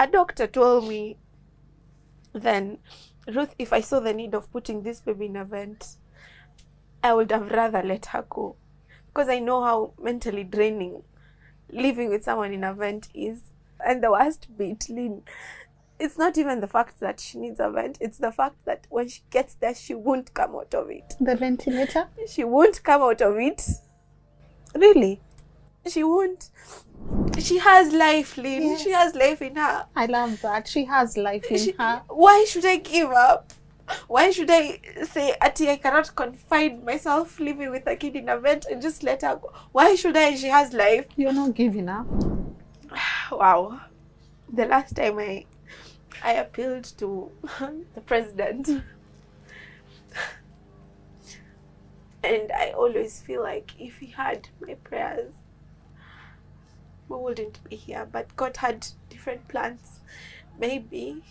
a doctor told me then, Ruth, if I saw the need of putting this baby in a vent, I would have rather let her go. Because I know how mentally draining living with someone in a vent is. And the worst bit, Lynn, it's not even the fact that she needs a vent. It's the fact that when she gets there, she won't come out of it. The ventilator? She won't come out of it. Really? She won't. She has life, Lynn. Yes. She has life in her. I love that. She has life in her. Why should I give up? Why should I say, Ati, I cannot confine myself living with a kid in a vent and just let her go? Why should I? She has life. You're not giving up. Wow. The last time I appealed to the president. And I always feel like if he had my prayers, we wouldn't be here. But God had different plans. Maybe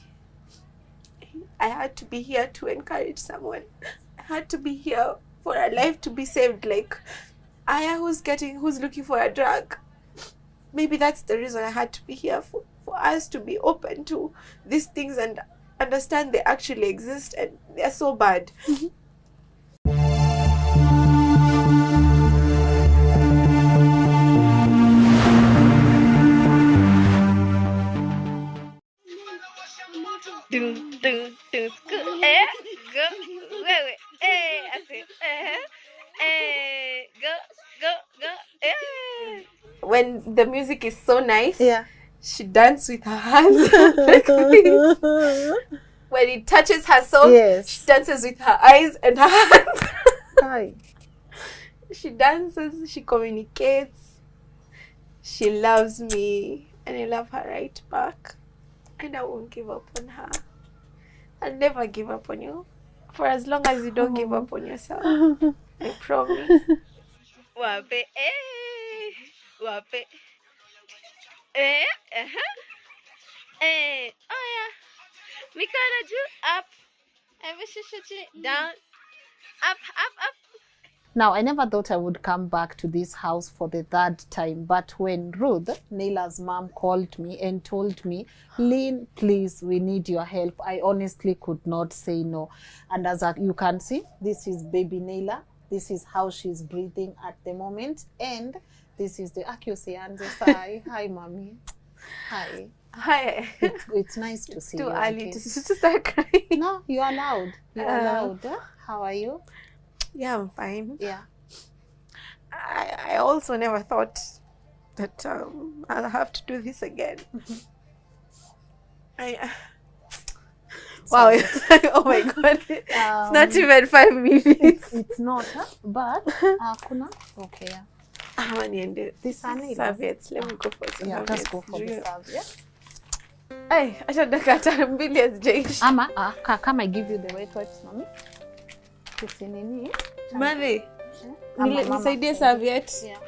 I had to be here to encourage someone. I had to be here for a life to be saved, like Aya who's looking for a drug. Maybe that's the reason I had to be here, for us to be open to these things and understand they actually exist and they're so bad. When the music is so nice, Yeah. she dances with her hands. When it touches her soul, Yes. she dances with her eyes and her hands. Hi. She dances, she communicates, she loves me, and I love her right back. And I won't give up on her. I'll never give up on you. For as long as you don't give up on yourself. I promise. Wape, wape. Oh yeah. Mikono juu, up. Down. Up, up, up. Now, I never thought I would come back to this house for the third time, but when Ruth, Naila's mom, called me and told me, Lynn, please, we need your help, I honestly could not say no. And as you can see, this is baby Naila. This is how she's breathing at the moment. And this is the accuracy. And hi, hi, mommy. Hi. Hi. It's nice to see you. Too early to start crying. No, you're allowed. You're allowed. How are you? Yeah, I'm fine. Yeah. I also never thought that I'll have to do this again. Wow, it's like, oh my God. It's not even 5 minutes. It's not, huh? But kuna okay. This serviettes. Let me go for some serviettes. Just go for the serviettes. Hey, acha dakika mbili hazijaisha. Ama kama I give you the wet wipes, mommy. Tusinini. Mother, nisaidie serviette. Yeah.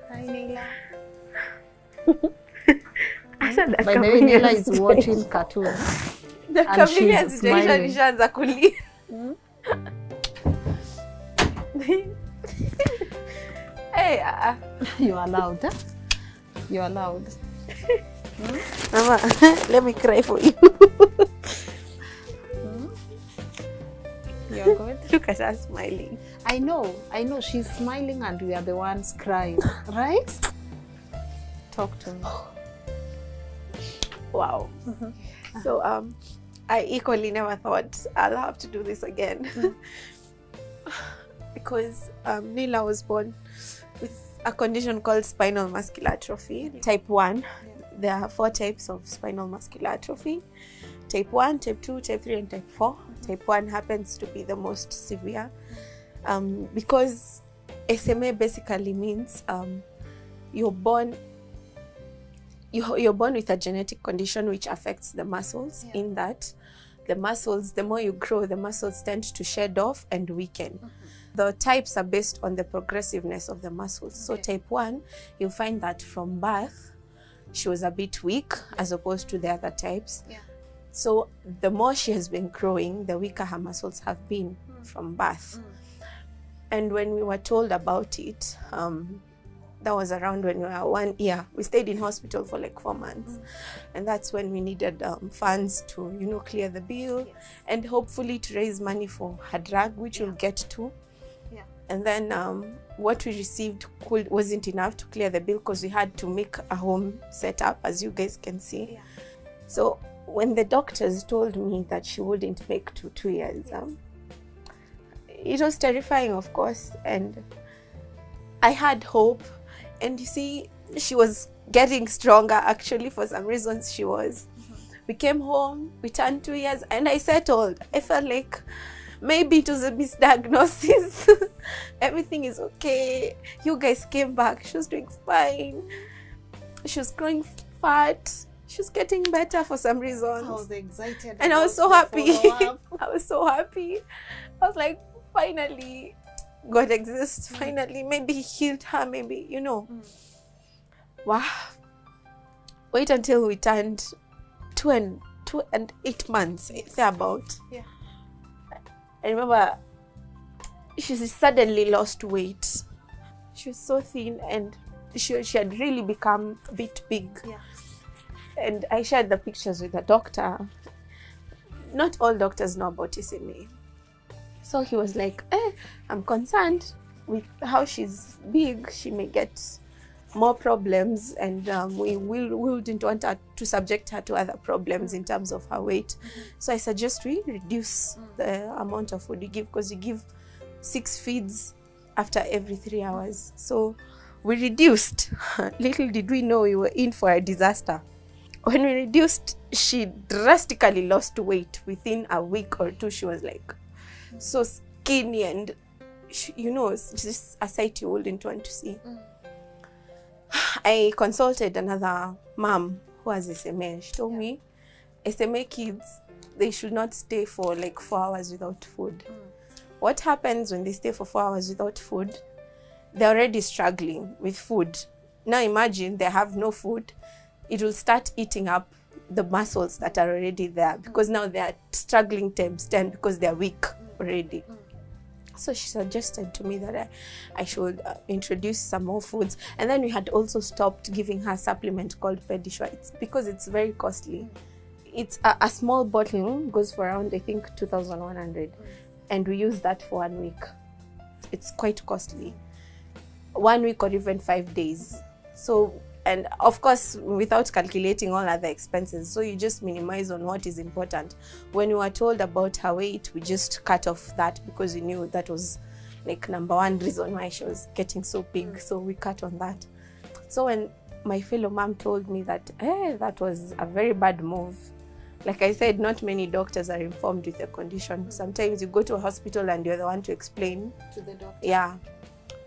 Hi, Naila. By the way, Naila is watching cartoons. And she's smiling. Nishaanza kulia. Hey, you're allowed. Huh? You're allowed. Mama, let me cry for you. You're good. Look at her smiling. I know. She's smiling and we are the ones crying, right? Talk to me. Wow. So, I equally never thought I'll have to do this again. Because Naila was born with a condition called spinal muscular atrophy, type 1. There are 4 types of spinal muscular atrophy. Type 1, type 2, type 3, and type 4. Type 1 happens to be the most severe. Because SMA basically means you're born with a genetic condition which affects the muscles, in that the muscles, the more you grow, the muscles tend to shed off and weaken. The types are based on the progressiveness of the muscles. So type 1, you'll find that from birth, she was a bit weak as opposed to the other types. So the more she has been growing, the weaker her muscles have been from birth. And when we were told about it, that was around when we were 1 year. We stayed in hospital for like 4 months. And that's when we needed funds to, you know, clear the bill and hopefully to raise money for her drug, which we'll get to. And then what we received wasn't enough to clear the bill because we had to make a home setup, as you guys can see. So when the doctors told me that she wouldn't make 2 years, it was terrifying, of course. And I had hope. And you see, she was getting stronger, actually. For some reasons, she was. We came home, we turned 2 years, and I settled. I felt like maybe it was a misdiagnosis. Everything is okay. You guys came back. She was doing fine. She was growing fat. She was getting better for some reasons. I was excited. And I was so happy. I was so happy. I was like, finally, God exists. Finally, maybe He healed her. Maybe, you know. Wow. Wait until we turned 2 and 8 months. Thereabout. I remember she suddenly lost weight. She was so thin and she had really become a bit big. And I shared the pictures with the doctor. Not all doctors know about SMA. So he was like, I'm concerned with how she's big. She may get more problems, and we wouldn't want her to subject her to other problems in terms of her weight. So I suggest we reduce the amount of food you give, because you give 6 feeds after every 3 hours. So we reduced. Little did we know we were in for a disaster. When we reduced, she drastically lost weight. Within a week or 2, she was like so skinny, and she, you know, it's just a sight you wouldn't want to see. I consulted another mom who has SMA. She told me SMA kids, they should not stay for like 4 hours without food. What happens when they stay for 4 hours without food? They're already struggling with food. Now imagine they have no food. It will start eating up the muscles that are already there, because now they are struggling times 10 because they're weak already. So she suggested to me that I should introduce some more foods. And then we had also stopped giving her a supplement called Pedisure. It's because it's very costly. It's a small bottle, goes for around, I think, 2,100. And we use that for 1 week. It's quite costly. 1 week or even 5 days. So, and of course, without calculating all other expenses. So you just minimize on what is important. When we were told about her weight, we just cut off that, because we knew that was like #1 reason why she was getting so big. So we cut on that. So when my fellow mom told me that, that was a very bad move. Like I said, not many doctors are informed with the condition. Sometimes you go to a hospital and you're the one to explain to the doctor. Yeah.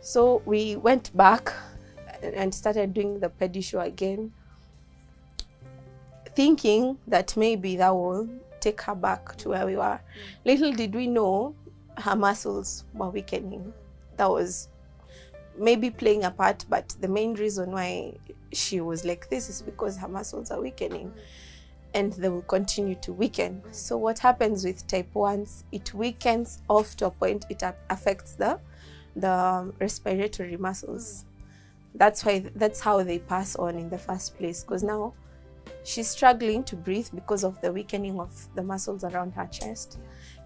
So we went back and started doing the Pedisure again, thinking that maybe that will take her back to where we were. Little did we know her muscles were weakening. That was maybe playing a part, but the main reason why she was like this is because her muscles are weakening, and they will continue to weaken. So what happens with type 1s, it weakens off to a point it affects the respiratory muscles. That's how they pass on in the first place, because now she's struggling to breathe because of the weakening of the muscles around her chest.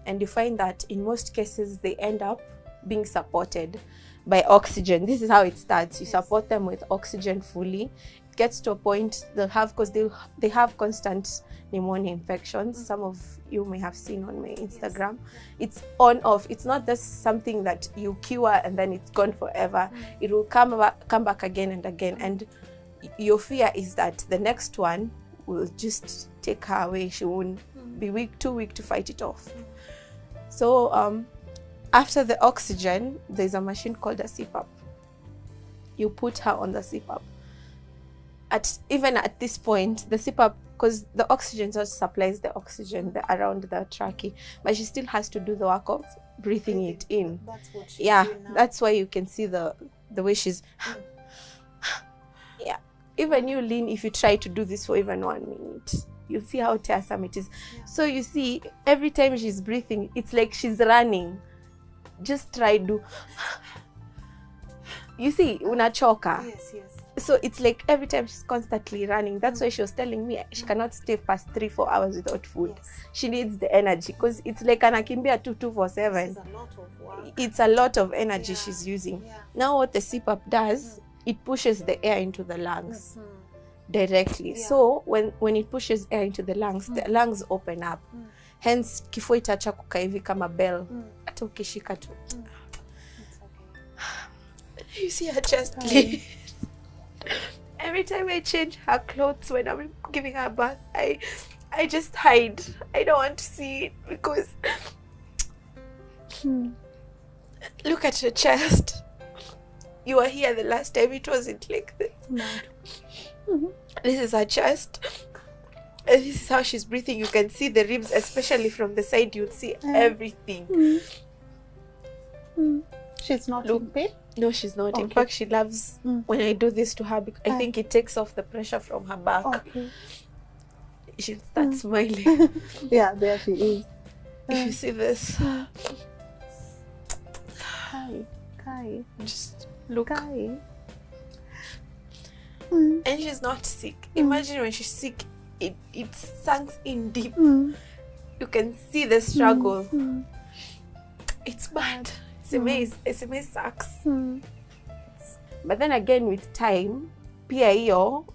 And you find that in most cases they end up being supported by oxygen. This is how it starts. You support them with oxygen fully. It gets to a point they'll have, because they have constant pneumonia infections. Some of you may have seen on my Instagram. It's on off. It's not just something that you cure and then it's gone forever. It will come back again and again, and your fear is that the next one will just take her away. She won't be too weak to fight it off. So after the oxygen, there's a machine called a CPAP. You put her on the CPAP. Even at this point, the CPAP, because the oxygen just supplies the oxygen around the trachea, but she still has to do the work of breathing it in. That's what she's doing now. That's why you can see the way she's yeah. Even you, Lynn, if you try to do this for even 1 minute, you see how tiresome it is. So you see, every time she's breathing, it's like she's running. just try do. You see, unachoka. Yes, yes. So it's like every time she's constantly running. That's why she was telling me she cannot stay past 3-4 hours without food. Yes. She needs the energy because it's like anakimbia 2-2-4-7. It's a lot of work. It's a lot of energy Yeah. she's using. Yeah. Now what the CPAP does, it pushes the air into the lungs directly. Yeah. So when it pushes air into the lungs open up. Hence kifua itaacha kukaa hivi kama bell. Hata ukishika tu. It's okay. You see her chest. Every time I change her clothes when I'm giving her bath, I just hide. I don't want to see it because look at her chest. You were here the last time, it wasn't like this. This is her chest. And this is how she's breathing. You can see the ribs, especially from the side, you'll see everything. She's not Look. in pain? No, she's not. In Okay. fact, she loves when I do this to her because I think it takes off the pressure from her back. Okay. She'll start smiling. Yeah, there she is. If you see this, Kai. just look. Kai. And she's not sick. Imagine when she's sick, it sinks in deep. Mm. You can see the struggle. It's bad. SMA sucks. But then again, with time, pia hiyo,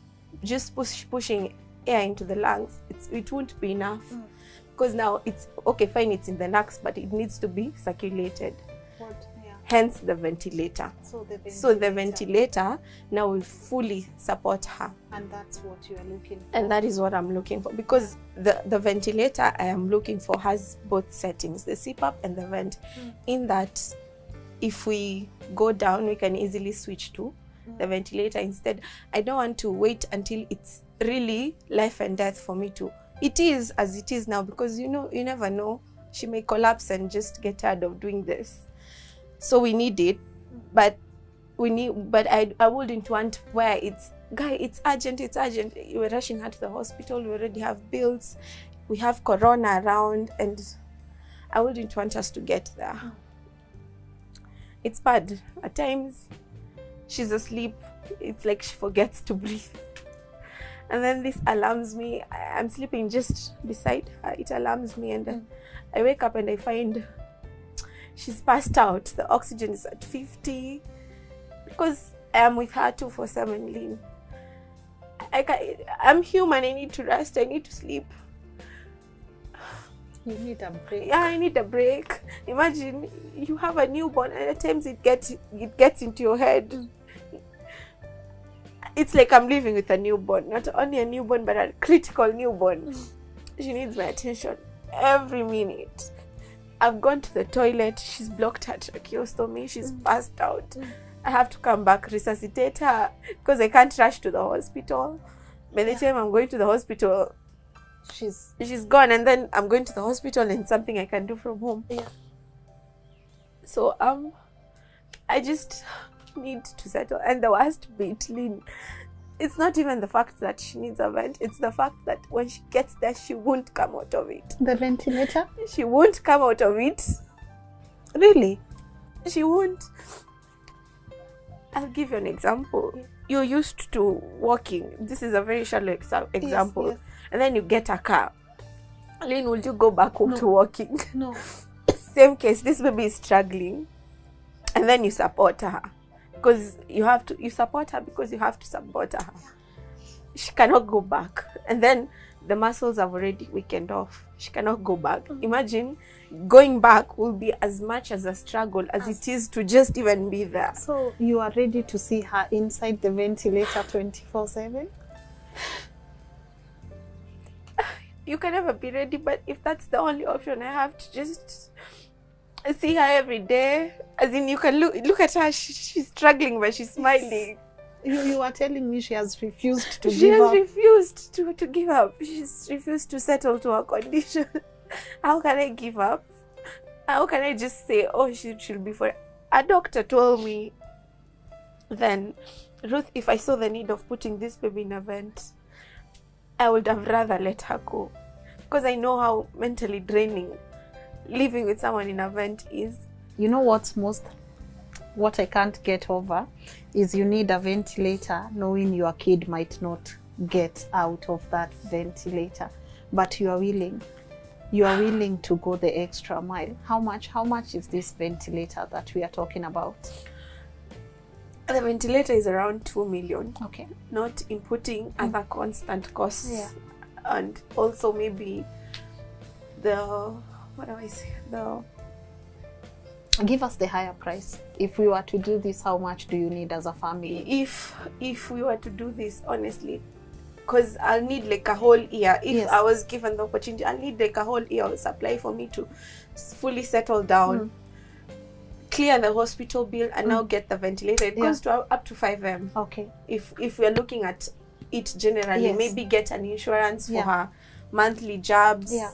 just pushing air into the lungs, it won't be enough. Because now it's okay, fine, it's in the lungs, but it needs to be circulated. What? Yeah. Hence the ventilator. So the ventilator now will fully support her. And that's what you are looking for. And that is what I'm looking for, because the ventilator I am looking for has both settings, the CPAP and the vent. In that, if we go down, we can easily switch to the ventilator instead. I don't want to wait until it's really life and death for me to. It is as it is now, because you never know. She may collapse and just get tired of doing this. So we need it, but I wouldn't want where it's urgent. We're rushing her to the hospital. We already have bills. We have corona around, and I wouldn't want us to get there. It's bad. At times, she's asleep. It's like she forgets to breathe. And then this alarms me. I'm sleeping just beside her. It alarms me, and I wake up and I find she's passed out. The oxygen is at 50. Because I am with her 2-4-7, Lynn. I'm human. I need to rest. I need to sleep. You need a break. Yeah, I need a break. Imagine you have a newborn, and at times it gets into your head. It's like I'm living with a newborn. Not only a newborn, but a critical newborn. She needs my attention every minute. I've gone to the toilet. She's blocked her tracheostomy. She's passed out. I have to come back, resuscitate her, because I can't rush to the hospital. By the time I'm going to the hospital, she's gone, and then I'm going to the hospital and something I can do from home. Yeah. So I just need to settle. And the worst bit, Lynn, it's not even the fact that she needs a vent, it's the fact that when she gets there, she won't come out of it. The ventilator? She won't come out of it. Really? She won't. I'll give you an example. You're used to walking. This is a very shallow example. Yes. And then you get a car. Lynn, will you go back home to walking? No. Same case, this baby is struggling. And then you support her. Because you support her because you have to support her. She cannot go back. And then the muscles have already weakened off. She cannot go back. Imagine going back will be as much as a struggle as it is to just even be there. So you are ready to see her inside the ventilator 24/7? You can never be ready, but if that's the only option, I have to just see her every day. As in, you can look at her, she's struggling, but she's smiling. You are telling me she has refused to She give has up. refused to give up. She's refused to settle to her condition. How can I give up? How can I just say, oh, she'll be fine? A doctor told me then, Ruth, if I saw the need of putting this baby in a vent, I would have rather let her go. Because I know how mentally draining living with someone in a vent is. you know what I can't get over is you need a ventilator knowing your kid might not get out of that ventilator, but you are willing to go the extra mile. How much is this ventilator that we are talking about? The ventilator is around 2 million. Okay. Not inputting other constant costs. Yeah. And also maybe Give us the higher price. If we were to do this, how much do you need as a family? If we were to do this, honestly, because I'll need like a whole year. If Yes. I was given the opportunity, I'll need like a whole year of supply for me to fully settle down, clear the hospital bill, and now get the ventilator. It goes to up to 5M. Okay. If we are looking at it generally, Yes. maybe get an insurance for Yeah. her monthly jobs. Yeah.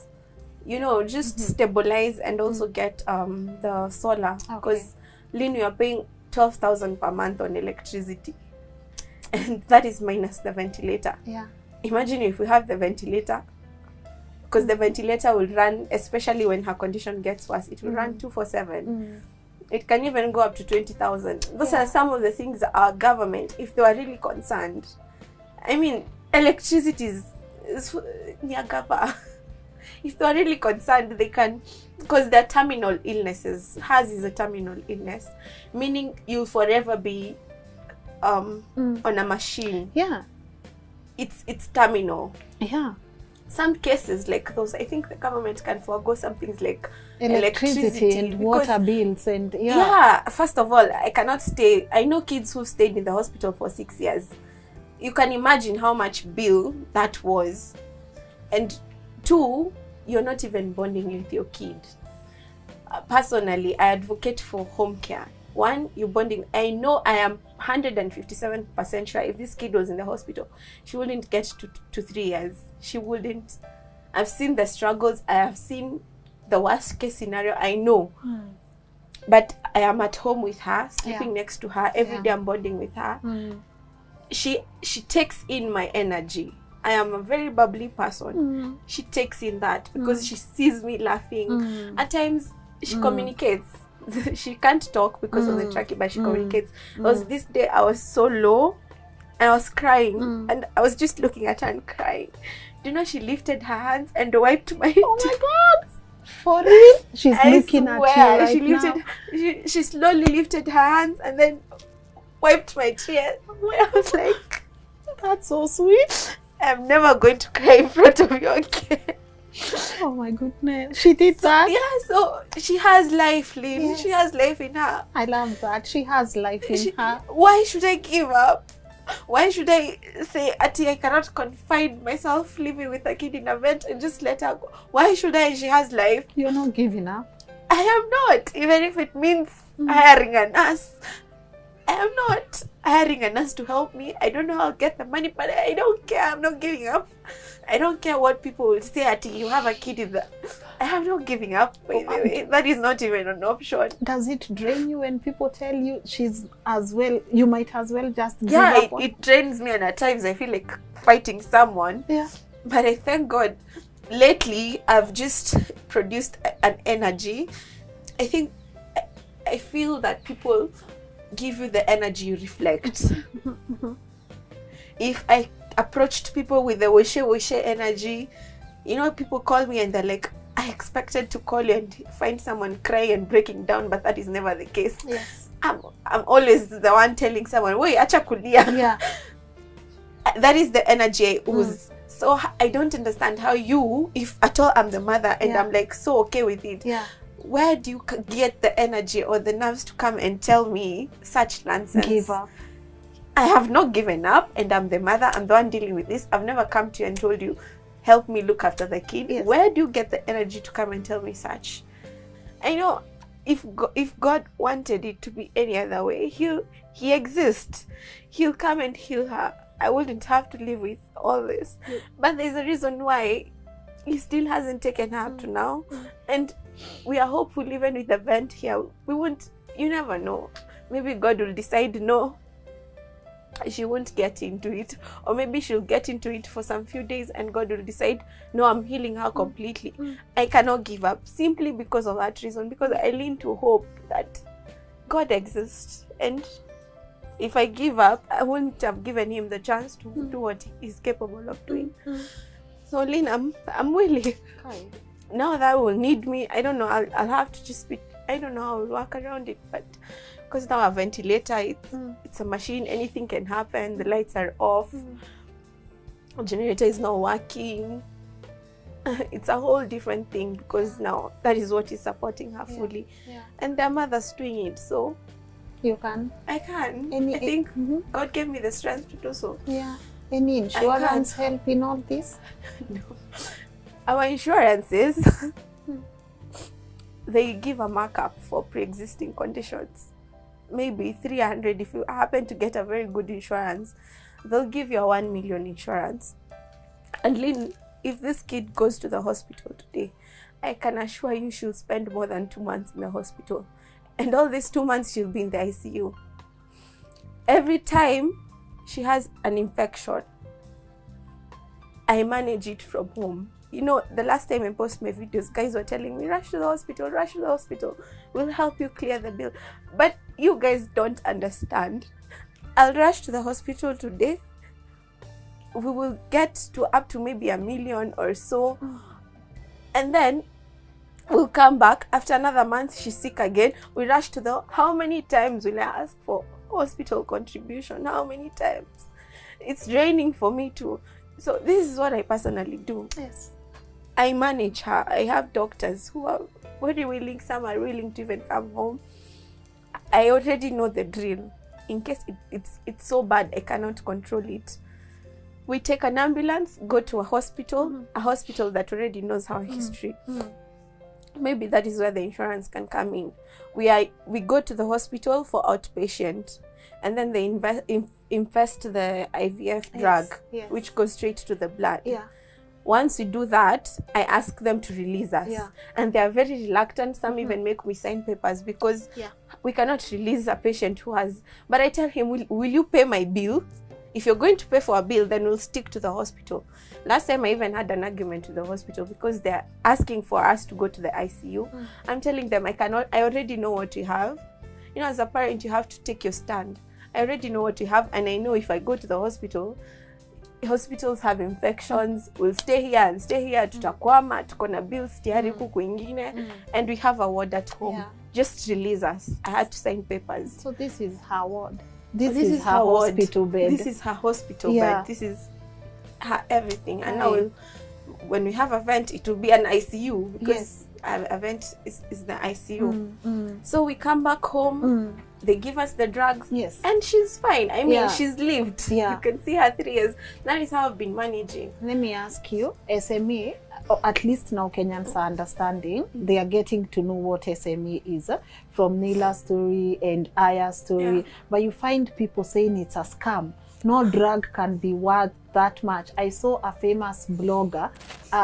You know, just stabilize and also get the solar, because Lynn, you are paying 12,000 per month on electricity, and that is minus the ventilator. Yeah. Imagine if we have the ventilator, because the ventilator will run, especially when her condition gets worse, it will run 24/7. It can even go up to 20,000. Those are some of the things that our government, if they were really concerned, I mean, electricity is near Gaba. If they are really concerned, they can, because they're terminal illnesses. Hers is a terminal illness, meaning you'll forever be on a machine. Yeah. It's terminal. Yeah. Some cases like those, I think the government can forego some things like Electricity and because- water bills and Yeah, first of all, I cannot stay. I know kids who stayed in the hospital for 6 years. You can imagine how much bill that was. And 2, you're not even bonding with your kid. Personally, I advocate for home care. 1, you're bonding. I know I am 157% sure if this kid was in the hospital, she wouldn't get to 3 years. She wouldn't. I've seen the struggles. I have seen the worst case scenario. I know. But I am at home with her, sleeping next to her. Every day I'm bonding with her. She takes in my energy. I am a very bubbly person. She takes in that because she sees me laughing. At times, she communicates. She can't talk because of the trachea, but she communicates. Because this day I was so low, and I was crying, and I was just looking at her and crying. Do you know, she lifted her hands and wiped my Oh my God! For real? She's looking at you right she now. lifted, she slowly lifted her hands and then wiped my tears. I was like, That's so sweet. I'm never going to cry in front of you again. Oh my goodness. She did that? Yeah, so she has life, Lynn. Yes. She has life in her. I love that. She has life in her. Why should I give up? Why should I say, Ati, I cannot confine myself living with a kid in a vent and just let her go? Why should I? She has life. You're not giving up. I am not, even if it means hiring a nurse. I am not hiring a nurse to help me. I don't know how I'll get the money, but I don't care. I'm not giving up. I don't care what people will say, Ati, you have a kid in the... I am not giving up, by the way. That is not even an option. Does it drain you when people tell you she's as well, you might as well just give Yeah, up on... it drains me, and at times I feel like fighting someone. Yeah. But I thank God, lately I've just produced an energy. I feel that people give you the energy you reflect. If I approached people with the wishy energy, you know, people call me and they're like, I expected to call you and find someone crying and breaking down, but that is never the case. Yes. I'm always the one telling someone, wait, acha kulia. Yeah. That is the energy I ooze. So I don't understand how you, if at all I'm the mother and I'm like so okay with it, Yeah. where do you get the energy or the nerves to come and tell me such nonsense? Give up. I have not given up, and I'm the mother. I'm the one dealing with this. I've never come to you and told you, help me look after the kid. Yes. Where do you get the energy to come and tell me such? I know if God wanted it to be any other way, he exists. He'll come and heal her. I wouldn't have to live with all this. But there's a reason why he still hasn't taken her up to now. And we are hopeful even with the vent here. We won't, you never know. Maybe God will decide no. she won't get into it, or maybe she'll get into it for some few days and God will decide, no, I'm healing her completely. I cannot give up simply because of that reason, because I lean to hope that God exists, and if I give up, I wouldn't have given him the chance to do what he's capable of doing. So Lynn, I'm willing. Okay. Now that will need me, I don't know, I'll have to just be, I don't know how I'll work around it, but because now a ventilator, it's a machine, anything can happen, the lights are off, the generator is not working. It's a whole different thing, because now that is what is supporting her fully. And their mother's doing it, so you can. I can. I think God gave me the strength to do so. Yeah. Any insurance help in all this? No. Our insurances, they give a markup for pre-existing conditions. Maybe 300 if you happen to get a very good insurance. They'll give you a 1 million insurance. And Lynn, if this kid goes to the hospital today, I can assure you she'll spend more than 2 months in the hospital. And all these 2 months she'll be in the ICU. Every time she has an infection, I manage it from home. You know, the last time I posted my videos, guys were telling me, rush to the hospital, rush to the hospital. We'll help you clear the bill. But you guys don't understand. I'll rush to the hospital today. We will get to up to maybe 1 million or so. And then we'll come back. After another month, she's sick again. We rush to the... How many times will I ask for hospital contribution? How many times? It's draining for me too. So this is what I personally do. Yes. I manage her. I have doctors who are very willing. Some are willing to even come home. I already know the drill. In case it's so bad, I cannot control it. We take an ambulance, go to a hospital that already knows our history. Maybe that is where the insurance can come in. We go to the hospital for outpatient, and then they infest the IVF drug, which goes straight to the blood. Once we do that, I ask them to release us. And they are very reluctant. Some even make me sign papers because we cannot release a patient who has... But I tell him, will you pay my bill? If you're going to pay for a bill, then we'll stick to the hospital. Last time I even had an argument with the hospital because they're asking for us to go to the ICU. I'm telling them I already know what you have. You know, as a parent, you have to take your stand. I already know what you have, and I know if I go to the hospital, hospitals have infections, we'll stay here and stay here, tutakwama, tuko na bills tayari huku ingine, and we have a ward at home. Just release us. I had to sign papers. So this is her ward. This is her hospital bed. This is her hospital bed. This is her everything. And now when we have a vent, it will be an ICU because a vent is the ICU. So we come back home. They give us the drugs. And she's fine. I mean, she's lived. You can see her 3 years. That is how I've been managing. Let me ask you, SME, or at least now Kenyans are understanding, they are getting to know what SME is from Neila's story and Aya's story. But you find people saying it's a scam. No drug can be worth that much. I saw a famous blogger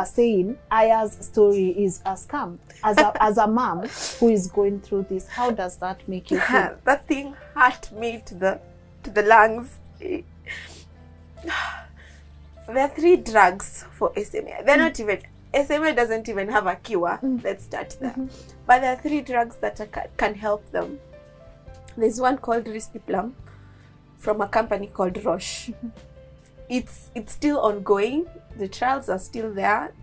saying Aya's story is a scam. As a mom who is going through this, how does that make you feel? That thing hurt me to the lungs. There are 3 drugs for SMA. They're not even... SMA doesn't even have a cure. Let's start there. But there are 3 drugs that can help them. There's one called Risperidone from a company called Roche. It's still ongoing. The trials are still there.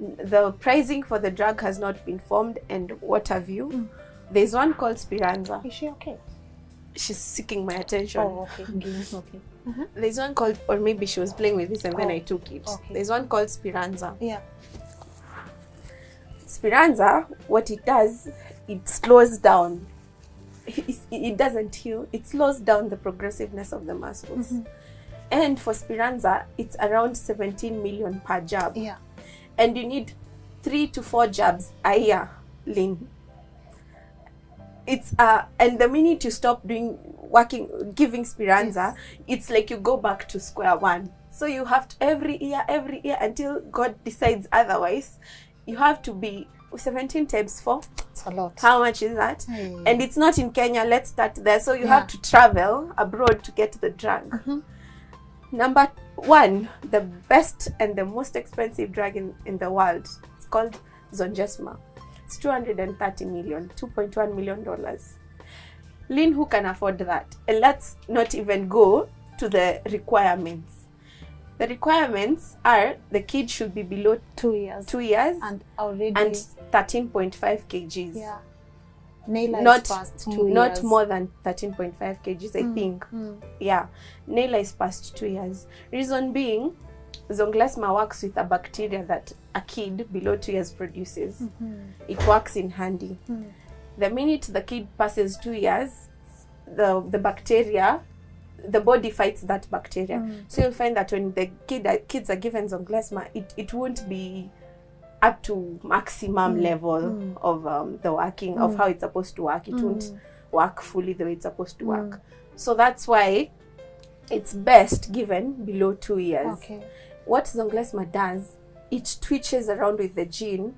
The pricing for the drug has not been formed and what have you. There's one called Speranza. Is she okay? She's seeking my attention. Oh, okay. Okay. There's one called, or maybe she was playing with this and then I took it. There's one called Speranza. Speranza, what it does, it slows down. It doesn't heal. It slows down the progressiveness of the muscles. And for Speranza, it's around 17 million per jab. And you need 3 to 4 jabs a year, Lynn. It's and the minute you stop giving Speranza, it's like you go back to square one. So you have to every year until God decides otherwise, you have to be 17 times 4. It's a lot. How much is that? Hey. And it's not in Kenya. Let's start there. So you have to travel abroad to get the drug. Number 1, the best and the most expensive drug in the world. It's called Zolgensma. It's $230 million, $2.1 million. Lynn, who can afford that? And let's not even go to the requirements. The requirements are the kid should be below 2 years. 2 years And already. and 13.5 kgs. Yeah. Naila Not is past 2 not years. more than 13.5 kgs, I think. Yeah, Naila is past 2 years. Reason being, Zolgensma works with a bacteria that a kid below 2 years produces. It works in handy. The minute the kid passes 2 years, the bacteria, the body fights that bacteria. So you'll find that when the kids are given Zolgensma, it won't be up to maximum level of the working of how it's supposed to work. It won't work fully the way it's supposed to work. So that's why it's best given below 2 years. Okay. What Zolgensma does, it twitches around with the gene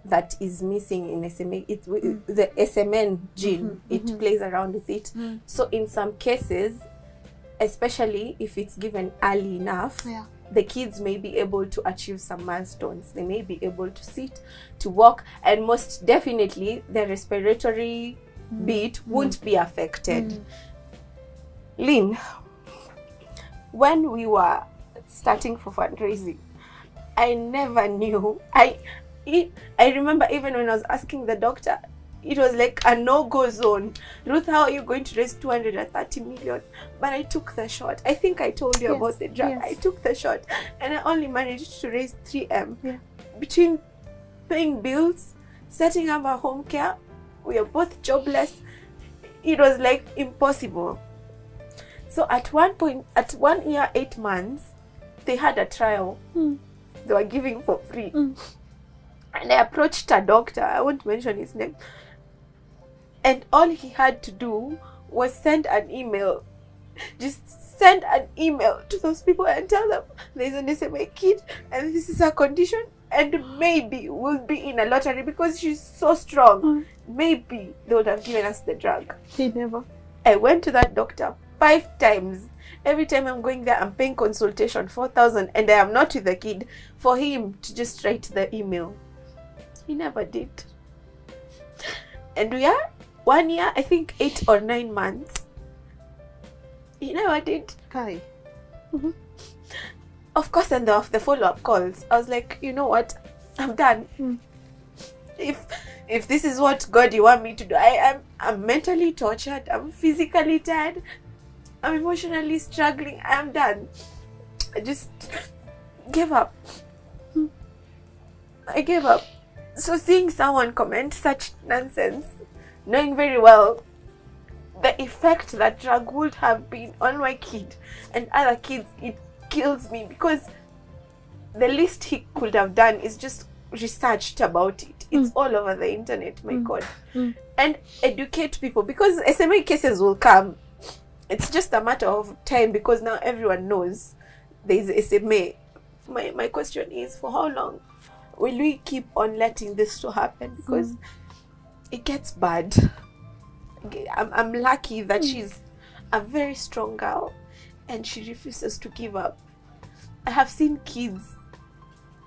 that is missing in SMA. The SMN gene, it plays around with it. So in some cases, especially if it's given early enough, the kids may be able to achieve some milestones. They may be able to sit, to walk, and most definitely the respiratory bit won't be affected. Lynn, when we were starting for fundraising, I never knew. I remember even when I was asking the doctor, it was like a no-go zone. Ruth, how are you going to raise 230 million? But I took the shot. I think I told you about the drug. I took the shot and I only managed to raise 3M. Between paying bills, setting up our home care, we are both jobless. It was like impossible. So at one point, at 1 year, 8 months, they had a trial. They were giving for free. And I approached a doctor, I won't mention his name. And all he had to do was send an email. Just send an email to those people and tell them there's an SMA kid and this is her condition and maybe we'll be in a lottery because she's so strong. Maybe they would have given us the drug. He never. I went to that doctor 5 times. Every time I'm going there, I'm paying consultation 4,000 and I am not with the kid for him to just write the email. He never did. And we are 1 year, I think 8 or 9 months. He never did. Kai. Of course, and the follow-up calls, I was like, you know what? I'm done. If this is what God you want me to do, I'm mentally tortured. I'm physically tired. I'm emotionally struggling. I'm done. I just gave up. I gave up. So seeing someone comment such nonsense, knowing very well the effect that drug would have been on my kid and other kids, it kills me because the least he could have done is just researched about it. It's all over the internet, my God. And educate people because SMA cases will come. It's just a matter of time because now everyone knows there is SMA. My question is, for how long will we keep on letting this to happen? Because it gets bad. I'm lucky that she's a very strong girl and she refuses to give up. I have seen kids,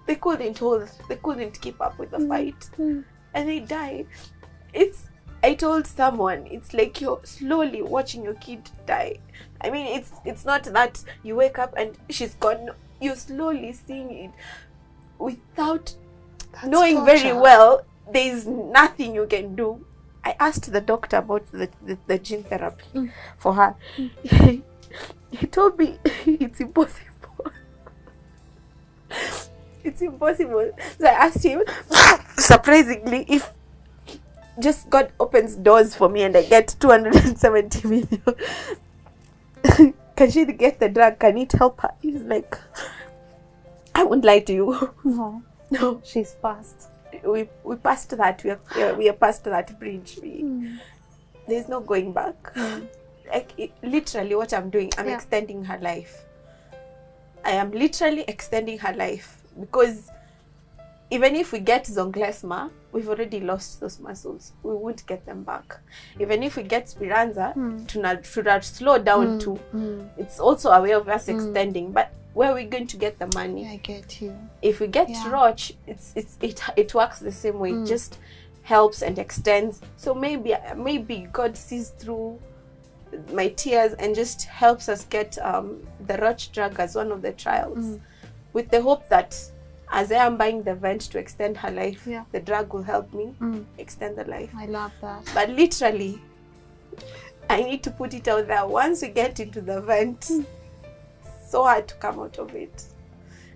they couldn't keep up with the fight and they died. I told someone, it's like you're slowly watching your kid die. I mean, it's not that you wake up and she's gone. You're slowly seeing it without knowing very well there's nothing you can do. I asked the doctor about the gene therapy for her. He told me it's impossible. It's impossible. So I asked him, surprisingly, if just God opens doors for me and I get 270 million, can she get the drug? Can it help her? He's like, I won't lie to you. No. She's past. We passed that. We are past that bridge. There's no going back. Like literally, what I'm doing, I'm extending her life. I am literally extending her life because even if we get Zonglesma, we've already lost those muscles. We won't get them back. Even if we get Speranza, to slow down too. It's also a way of us extending. But where are we going to get the money? I get you. If we get Roch, it works the same way. It just helps and extends. So maybe God sees through my tears and just helps us get the Roch drug as one of the trials, with the hope that as I am buying the vent to extend her life, the drug will help me extend the life. I love that. But literally, I need to put it out there. Once we get into the vent, it's so hard to come out of it.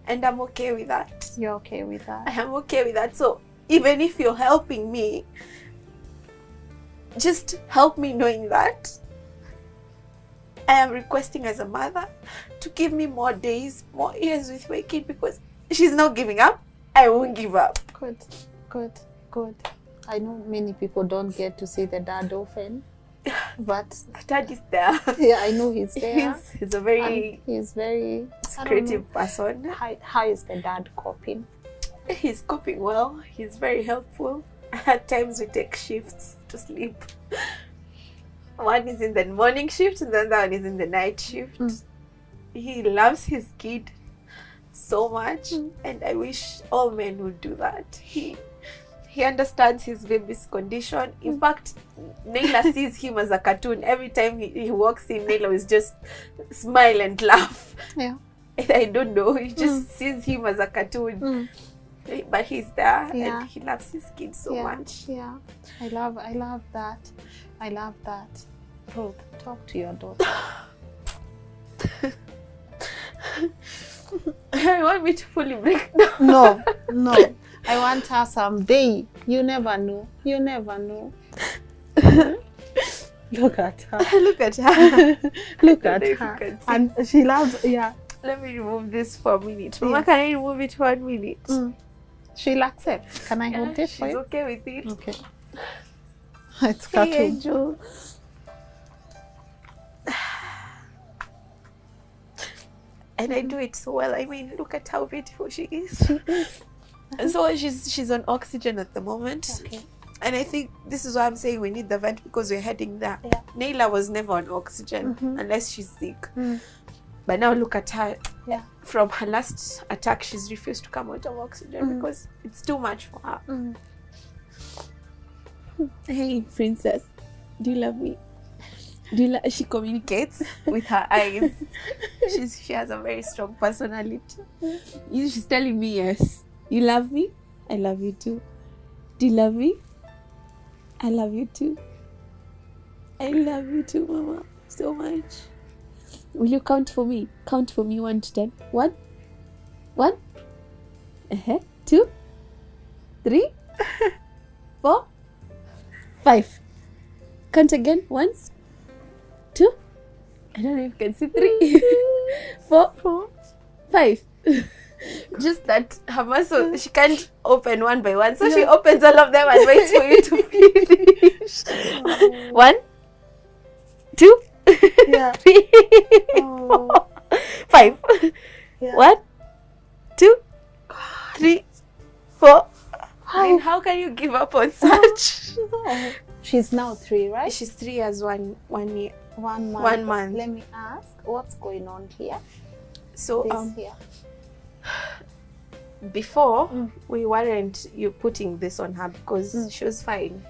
And I'm okay with that. You're okay with that? I am okay with that. So even if you're helping me, just help me knowing that I am requesting as a mother to give me more days, more years with my kid, because she's not giving up. I won't give up. Good, good, good. I know many people don't get to see the dad often, but the dad is there. Yeah, I know he's there. He's a very creative person. How is the dad coping? He's coping well. He's very helpful. At times we take shifts to sleep. One is in the morning shift and the other one is in the night shift. He loves his kid so much, and I wish all men would do that. He understands his baby's condition. In fact, Naila sees him as a cartoon. Every time he walks in, Naila will just smile and laugh. Yeah. I don't know. He just sees him as a cartoon. But he's there and he loves his kid so much. Yeah. I love that. I love that. Ruth, talk to your daughter. I want me to fully break down. No. I want her someday. You never know. You never know. Look at her. Look at her. Look at her. And she loves, Let me remove this for a minute. Mama, can I remove it for 1 minute? She'll accept. Can I hold it for you? She's okay with it. Okay. It's cartoon. Hey, Angel. And I do it so well. I mean, look at how beautiful she is. And so she's on oxygen at the moment. Okay. And I think this is why I'm saying we need the vent, because we're heading there. Yeah. Naila was never on oxygen unless she's sick. But now look at her. Yeah. From her last attack, she's refused to come out of oxygen because it's too much for her. Hey, princess, do you love me? She communicates with her eyes. She has a very strong personality. She's telling me yes. You love me? I love you too. Do you love me? I love you too. I love you too, Mama, so much. Will you count for me? Count for me 1 to 10. 1, 1, 2, 3, 4, 5. Count again. 1, 2. I don't know if you can see 3, 4, 5. Just that her muscle, she can't open one by one, so she opens all of them and waits for you to finish. 1, 2, 3, 4, 5. 1, 2, 3, 4. I mean, how can you give up on such? She's now 3, right? She's 3 years, 1 year. 1 month. 1 month. Let me ask, what's going on here? So Here. before we weren't putting this on her because she was fine.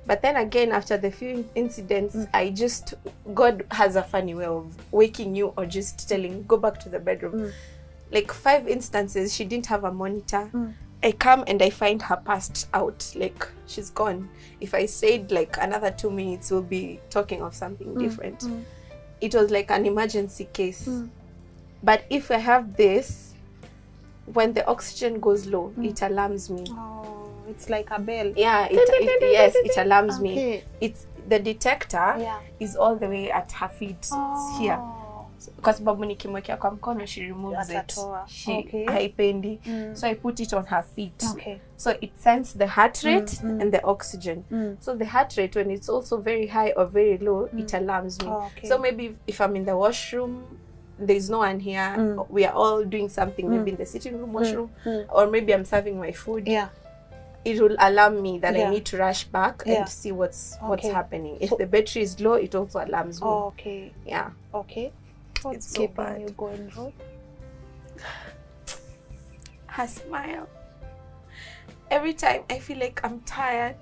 But then again, after the few incidents, God has a funny way of waking you or just telling, go back to the bedroom. Like 5 instances, she didn't have a monitor. I come and I find her passed out, like she's gone. If I stayed like another 2 minutes, we'll be talking of something different. It was like an emergency case. But if I have this, when the oxygen goes low, it alarms me. Oh, it's like a bell. Yeah, yes, it alarms me. Okay. It's the detector is all the way at her feet. It's here. Because babu nikimwekea kwa mkono, she removes it. She haipendi. So I put it on her feet. Okay. So it sends the heart rate and the oxygen. So the heart rate, when it's also very high or very low, it alarms me. Okay. So maybe if I'm in the washroom there's no one here, we are all doing something, maybe in the sitting room, washroom, or maybe I'm serving my food, Yeah. it will alarm me that Yeah. I need to rush back Yeah. and see what's Okay. happening. If the battery is low, it also alarms me. Okay. Yeah. Okay. What's It's so keeping bad. you going, Ruth? Her smile. Every time I feel like I'm tired,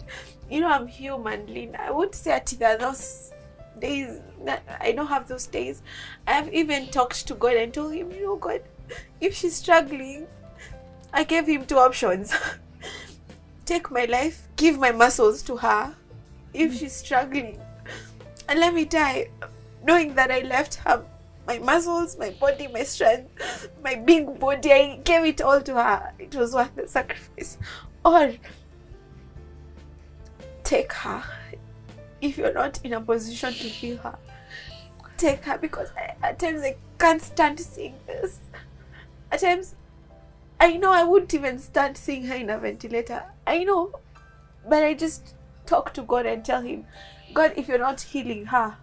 you know, I'm human, Lynn. I won't say that there are those days that I don't have those days. I've even talked to God and told him, you know, God, if she's struggling, I gave him 2 options. Take my life, give my muscles to her if she's struggling, and let me die knowing that I left her my muscles, my body, my strength, my big body. I gave it all to her. It was worth the sacrifice. Or take her if you're not in a position to heal her. Take her, because at times I can't stand seeing this. At times I know I wouldn't even stand seeing her in a ventilator. I know, but I just talk to God and tell him, God, if you're not healing her,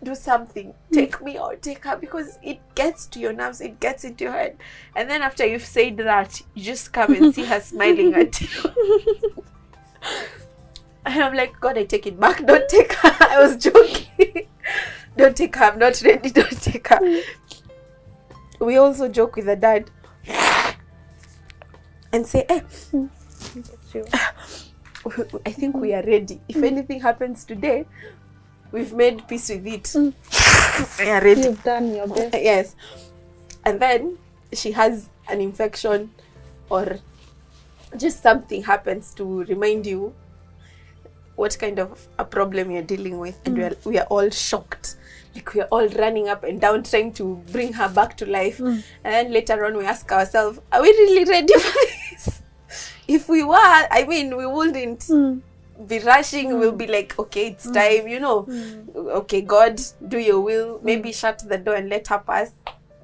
do something. Take me or take her, because it gets to your nerves, it gets into your head. And then after you've said that, you just come and see her smiling at you. And I'm like, God, I take it back. Don't take her. I was joking. Don't take her. I'm not ready. Don't take her. We also joke with the dad and say, hey, I think we are ready. If anything happens today, we've made peace with it. We are ready. You've done your best. Yes. And then she has an infection or just something happens to remind you what kind of a problem you're dealing with, and we are all shocked. Like, we are all running up and down trying to bring her back to life. And then later on we ask ourselves, are we really ready for this? If we were, I mean, we wouldn't be rushing. We'll be like, okay, it's time, you know. Okay, God, do your will. Maybe shut the door and let her pass.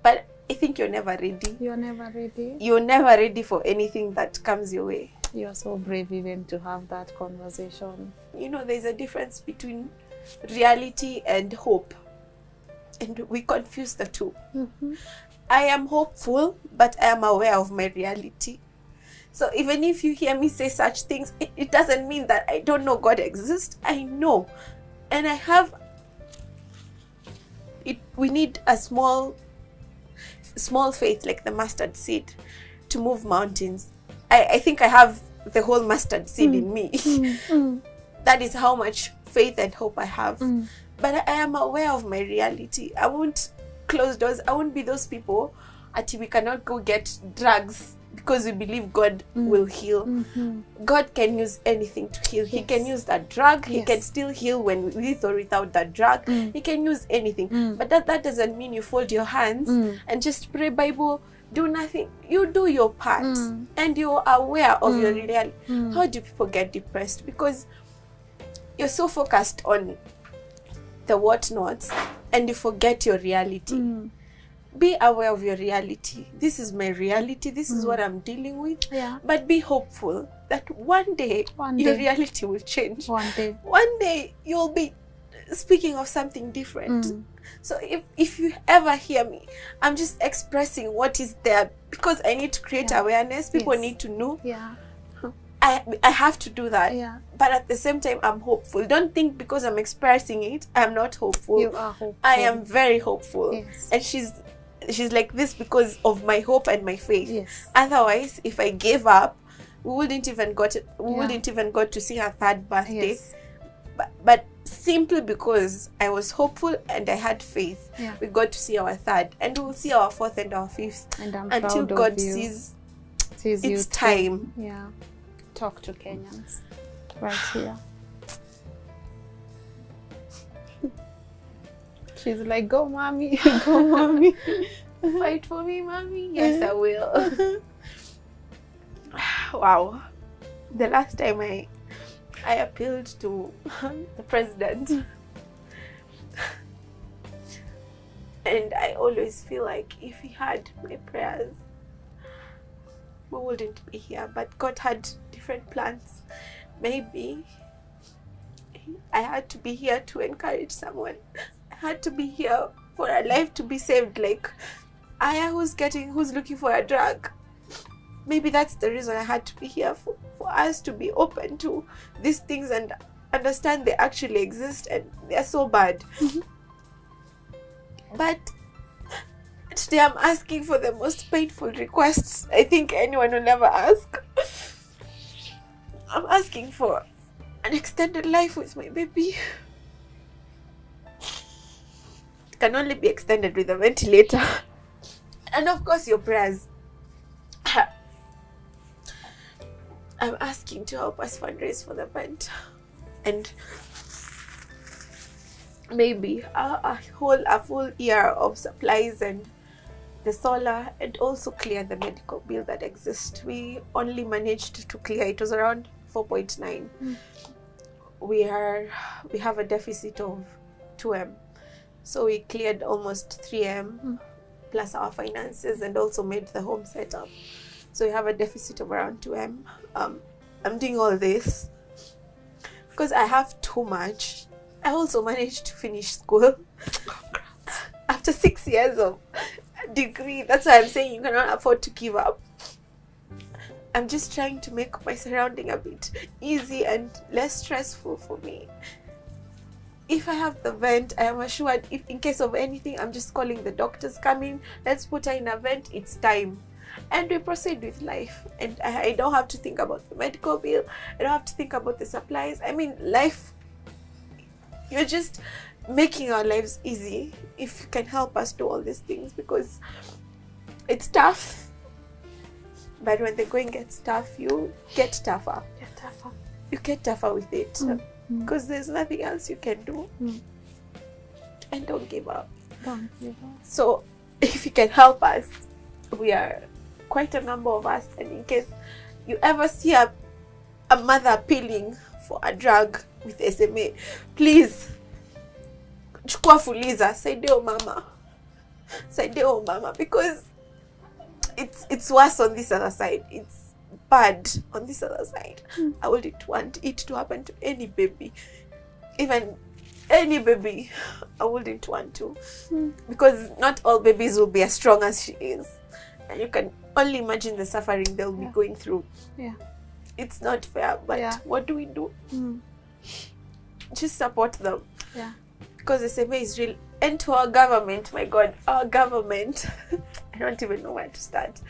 But I think you're never ready. You're never ready. You're never ready for anything that comes your way. You're so brave even to have that conversation. You know, there's a difference between reality and hope. And we confuse the two. I am hopeful, but I am aware of my reality. So even if you hear me say such things, it doesn't mean that I don't know God exists. I know. And I have it. We need a small faith, like the mustard seed, to move mountains. I think I have the whole mustard seed in me. That is how much faith and hope I have. But I am aware of my reality. I won't close doors. I won't be those people until we cannot go get drugs because we believe God will heal. God can use anything to heal. He can use that drug. He can still heal when with or without that drug. He can use anything. But that doesn't mean you fold your hands and just pray Bible, do nothing. You do your part and you're aware of your reality. How do people get depressed? Because you're so focused on the whatnots and you forget your reality. Be aware of your reality. This is my reality. This is what I'm dealing with. But be hopeful that one day your reality will change. One day you'll be speaking of something different. So if you ever hear me, I'm just expressing what is there because I need to create awareness. People need to know. I have to do that. But at the same time, I'm hopeful. Don't think because I'm expressing it, I'm not hopeful. You are hopeful. I am very hopeful. And she's like this because of my hope and my faith. Otherwise, if I gave up, we wouldn't even got to see her 3rd birthday. But simply because I was hopeful and I had faith, we got to see our 3rd, and we'll see our 4th and our 5th until God sees it's time. Talk to Kenyans right here. She's like, go mommy, go mommy. Fight for me, mommy. Yes, I will. Wow. The last time I appealed to the president, and I always feel like if he had my prayers, we wouldn't be here. But God had different plans. Maybe I had to be here to encourage someone. I had to be here for a life to be saved, like Aya who's looking for a drug. Maybe that's the reason I had to be here, for us to be open to these things and understand they actually exist and they're so bad. But today I'm asking for the most painful requests I think anyone will ever ask. I'm asking for an extended life with my baby. It can only be extended with a ventilator. And of course your prayers. I'm asking to help us fundraise for the event. And maybe a full year of supplies and the solar, and also clear the medical bill that exists. We only managed to clear, it was around 4.9. We have a deficit of 2M. So we cleared almost 3M plus our finances and also made the home setup. So we have a deficit of around 2M. I'm doing all this because I have too much. I also managed to finish school after 6 years of degree. That's why I'm saying you cannot afford to give up. I'm just trying to make my surrounding a bit easy and less stressful for me. If I have the vent, I am assured, if in case of anything, I'm just calling the doctors, come in, let's put her in a vent, it's time. And we proceed with life. And I don't have to think about the medical bill. I don't have to think about the supplies. I mean, life, you're just making our lives easy if you can help us do all these things, because it's tough. But when the going gets tough, you get tougher. You get tougher with it. Because there's nothing else you can do. And don't give up. So if you can help us, we are quite a number of us, and in case you ever see a mother appealing for a drug with SMA, please chukua fuliza, saidia mama, because it's worse on this other side. It's bad on this other side. I wouldn't want it to happen to any baby, even any baby. I wouldn't want to, because not all babies will be as strong as she is, and you can only imagine the suffering they'll be going through. It's not fair, but what do we do? Just support them. Because the SMA is real. And to our government, my God, our government, I don't even know where to start.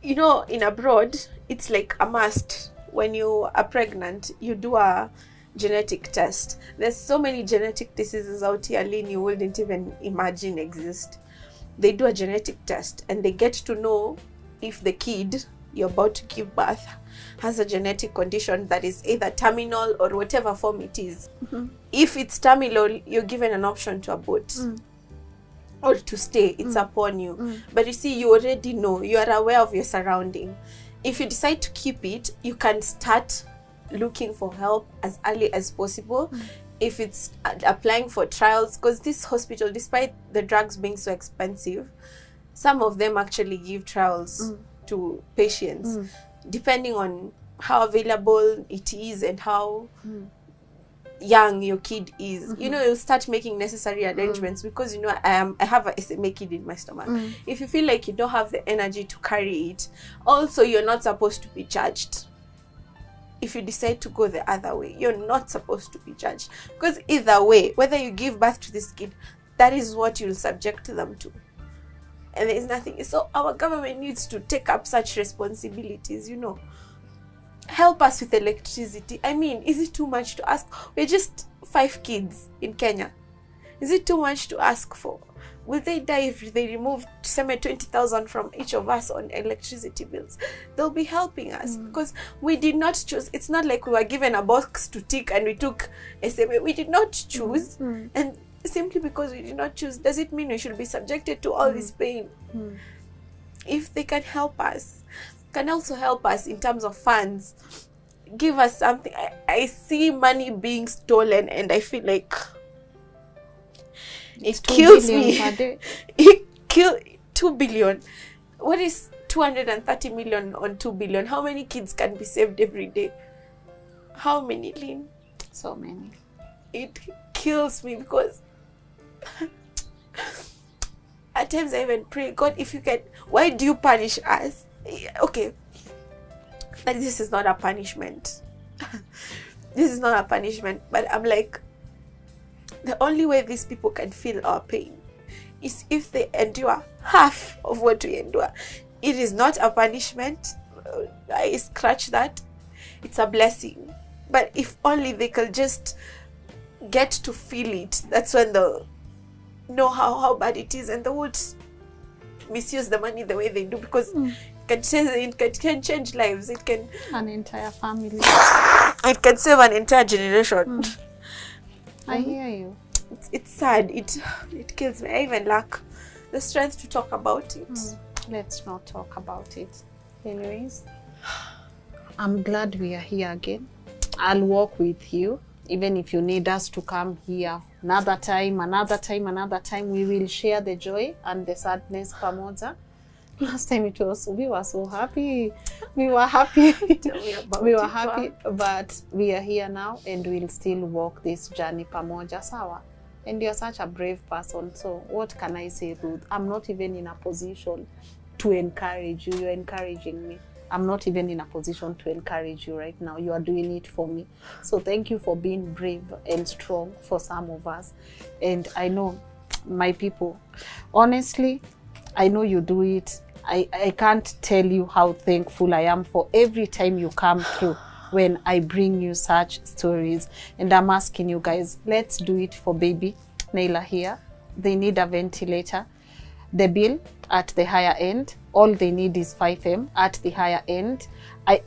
You know, in abroad, it's like a must. When you are pregnant, you do a genetic test. There's so many genetic diseases out here, Lynn, you wouldn't even imagine exist. They do a genetic test and they get to know if the kid you're about to give birth has a genetic condition that is either terminal or whatever form it is. If it's terminal, you're given an option to abort or to stay. It's upon you. But you see, you already know, you are aware of your surrounding. If you decide to keep it, you can start looking for help as early as possible. If it's applying for trials, because this hospital, despite the drugs being so expensive, some of them actually give trials to patients, depending on how available it is and how young your kid is. You know, you'll start making necessary arrangements, because you know, I have a SMA kid in my stomach. If you feel like you don't have the energy to carry it, also you're not supposed to be charged. If you decide to go the other way, you're not supposed to be judged, because either way, whether you give birth to this kid, that is what you'll subject them to, and there's nothing. So our government needs to take up such responsibilities, you know. Help us with electricity. I mean, is it too much to ask? We're just 5 kids in Kenya. Is it too much to ask for? Will they die if they remove 20,000 from each of us on electricity bills? They'll be helping us, because we did not choose. It's not like we were given a box to tick and we took SMA. We did not choose. And simply because we did not choose, does it mean we should be subjected to all this pain? If they can help us, can also help us in terms of funds. Give us something. I see money being stolen and I feel like it kills me. It kills 2 billion. What is 230 million on 2 billion? How many kids can be saved every day? How many, Lynn? So many. It kills me, because At times I even pray, God, if you can, why do you punish us? Okay, like this is not a punishment. This is not a punishment, but I'm like, the only way these people can feel our pain is if they endure half of what we endure. It is not a punishment. I scratch that. It's a blessing. But if only they could just get to feel it, that's when they'll know how bad it is, and they would misuse the money the way they do, because it can change lives. It can An entire family. it can save an entire generation. I hear you. It's sad. It kills me. I even lack the strength to talk about it. Let's not talk about it. Anyways, I'm glad we are here again. I'll walk with you. Even if you need us to come here another time, we will share the joy and the sadness pamoja. Last time we were so happy. We were happy. We were happy, but we are here now and we'll still walk this journey pamoja, sawa? And you're such a brave person. So what can I say, Ruth? I'm not even in a position to encourage you. You're encouraging me. I'm not even in a position to encourage you right now. You are doing it for me. So thank you for being brave and strong for some of us. And I know, my people, honestly, I know you do it. I can't tell you how thankful I am for every time you come through when I bring you such stories. And I'm asking you guys, let's do it for baby Naila here. They need a ventilator. The bill at the higher end, all they need is 5M at the higher end. I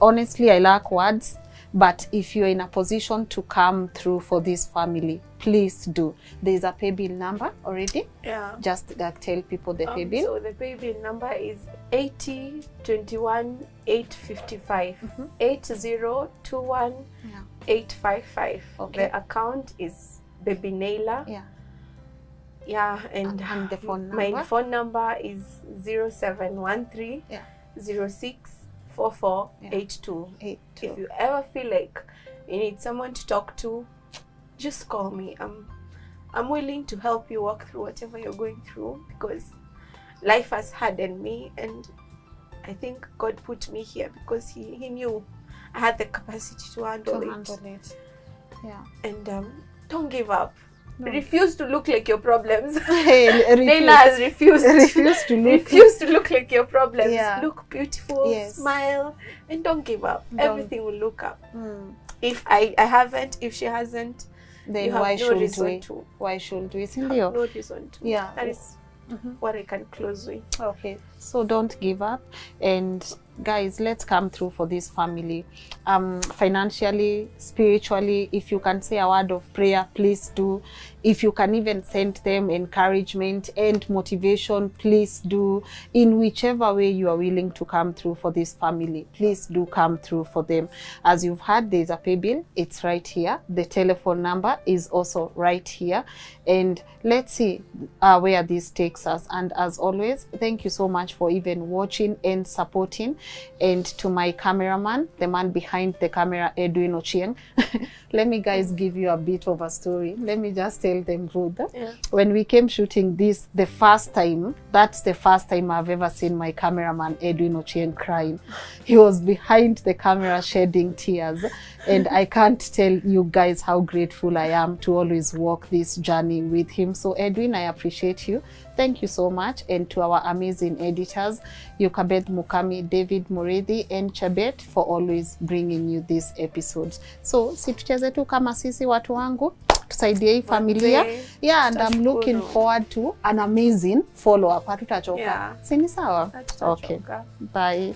lack words, but if you're in a position to come through for this family, please do. There's a pay bill number already. Yeah. Just tell people the pay bill. So the pay bill number is 80 21 855. 8021 855. Okay. The account is Baby Naila. Yeah. Yeah, and the phone number? My phone number is 0713 064482. If you ever feel like you need someone to talk to, just call me. I'm willing to help you walk through whatever you're going through, because life has hardened me, and I think God put me here because he knew I had the capacity to handle it. Yeah. And don't give up. No. Refuse to look like your problems. Naila has refused to look like your problems. Yeah. Look beautiful, yes. Smile, and don't give up. Everything will look up. If I haven't, if she hasn't, then you have why no should reason we? to. Why should we? No reason to. Yeah. That is what I can close with. Okay, so don't give up, and guys, let's come through for this family, financially, spiritually. If you can say a word of prayer, please do. If you can even send them encouragement and motivation, please do. In whichever way you are willing to come through for this family, please do come through for them. As you've heard, there's a pay bill. It's right here. The telephone number is also right here. And let's see where this takes us. And as always, thank you so much for even watching and supporting. And to my cameraman, the man behind the camera, Edwin Ochieng, let me guys give you a bit of a story. Let me just tell them, Ruth. Yeah. When we came shooting this, the first time, that's the first time I've ever seen my cameraman, Edwin Ochieng, crying. He was behind the camera shedding tears. And I can't tell you guys how grateful I am to always walk this journey with him. So Edwin, I appreciate you. Thank you so much. And to our amazing editors, Yukabeth Mukami, David Murithi, and Chebet, for always bringing you these episodes. So situcheze tu kama sisi watu wangu, tusaidie hii familia. Yeah, and I'm looking forward to an amazing follow-up. Hatutachoka. Yeah. Sini sawa? Okay. Bye.